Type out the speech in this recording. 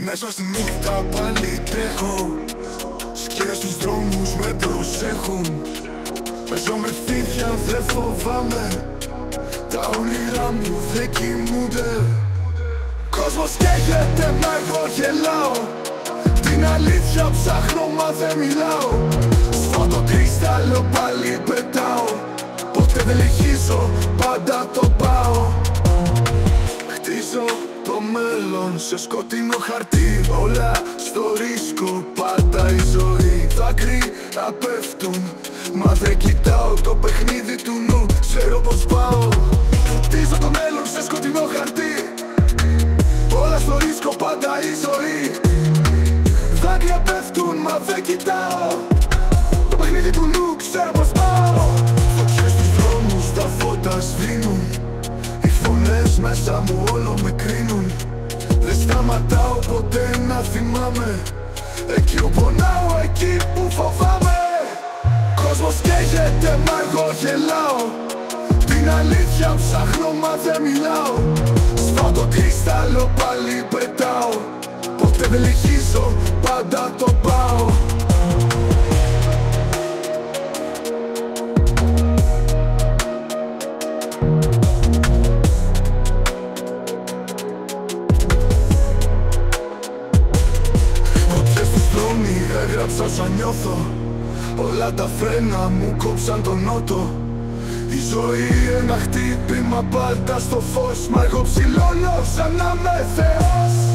Μέσα στη νύχτα πάλι τρέχω. Σκιές στους δρόμους με προσέχουν. Παίζω με φίδια, δεν φοβάμαι. Τα όνειρά μου δεν κοιμούνται. Κόσμος καίγεται, μα εγώ γελάω. Την αλήθεια ψάχνω, μα δεν μιλάω. Στο το κρυστάλλο πάλι πετάω. Ποτέ δεν λυγίζω, πάντα το πάω. Χτίζω το μέλλον σε σκοτεινό χαρτί. Όλα στο ρίσκο, πάντα η ζωή. Δάκρυα πέφτουν, μα δεν κοιτάω το παιχνίδι του νου. Ξέρω πως πάω. Χτίζω το μέλλον σε σκοτεινό χαρτί. Όλα στο ρίσκο, πάντα η ζωή. Δάκρυα πέφτουν, μα δεν κοιτάω το παιχνίδι του νου. Ξέρω πως πάω. Φωτιές στους δρόμους, τα φώτα σβήνουν. Οι φωνές μέσα μου όλο με κρίνουν. Δεν σταματάω ποτέ να θυμάμαι. Εκεί που πονάω, εκεί που φοβάμαι. Κόσμος καίγεται, μα εγώ γελάω. Την αλήθεια ψάχνω, μα δεν μιλάω. Σπάω το κρυστάλλο, πάλι πετάω. Ποτέ δεν λυγίζω, πάντα το πάω. Ποτέ στους δρόμοι έγραψα όσα νιώθω. Όλα τα φρένα μου κόψαν τον νότο. Η ζωή ένα χτύπημα πάντα στο φως. Μα εγώ ψηλώνω σαν να είμαι Θεός.